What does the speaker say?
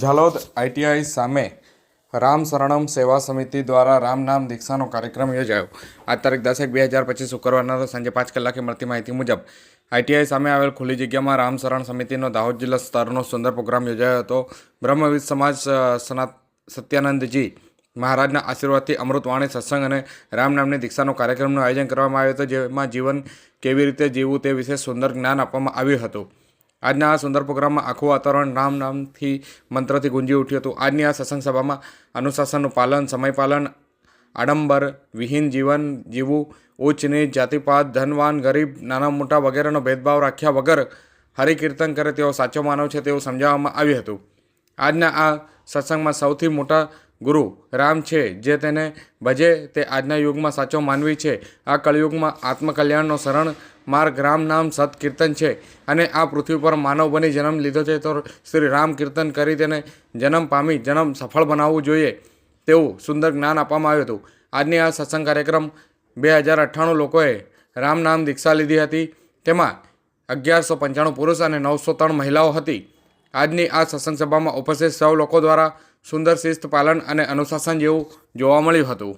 Jhalod ITI સામે રામ શરણમ સેવા સમિતિ દ્વારા રામ નામ દીક્ષાનો કાર્યક્રમ યોજાયો. આજ તારીખ 10/1/2025 શુક્રવારના રોજ સાંજે 5 કલાકે મળતી માહિતી મુજબ આઈટીઆઈ સામે આવેલ ખુલ્લી જગ્યામાં રામ શરણ સમિતિનો દાહોદ જિલ્લા સ્તરનો સુંદર પ્રોગ્રામ યોજાયો હતો. બ્રહ્મવિદ સમાજ સત્યાનંદજી મહારાજના આશીર્વાદથી અમૃતવાણી સત્સંગ અને રામ નામની દીક્ષાનો કાર્યક્રમનું આયોજન કરવામાં આવ્યું હતું, જેમાં જીવન કેવી રીતે જીવવું તે વિશે સુંદર જ્ઞાન આપવામાં આવ્યું હતું. આજના આ સુંદર પ્રોગ્રામમાં આખું વાતાવરણ રામ નામથી મંત્રથી ગુંજી ઉઠ્યું હતું. આજની આ સત્સંગ સભામાં અનુશાસનનું પાલન, સમય પાલન, આડંબર વિહીન જીવન જીવવું, ઉચ્ચ નીચ, જાતિપાત, ધનવાન ગરીબ, નાના મોટા વગેરેનો ભેદભાવ રાખ્યા વગર હરિકીર્તન કરે તેવો સાચો માનવ છે તેવું સમજાવવામાં આવ્યું હતું. આજના આ સત્સંગમાં સૌથી મોટા ગુરુ રામ છે, જે તેને ભજે તે આજના યુગમાં સાચો માનવી છે. આ કળયુગમાં આત્મકલ્યાણનો શરણ માર્ગ રામ નામ સત્કીર્તન છે અને આ પૃથ્વી પર માનવ બની જન્મ લીધો છે તો શ્રી રામ કીર્તન કરી તેને જન્મ પામી જન્મ સફળ બનાવવું જોઈએ તેવું સુંદર જ્ઞાન આપવામાં આવ્યું હતું. આજની આ સત્સંગ કાર્યક્રમ 2098 લોકોએ રામ નામ દીક્ષા લીધી હતી. તેમાં 1195 પુરુષ અને 903 મહિલાઓ હતી. આજની આ સત્સંગ સભામાં ઉપસ્થિત સૌ લોકો દ્વારા સુંદર શિસ્ત પાલન અને અનુશાસન જેવું જોવા મળ્યું હતું.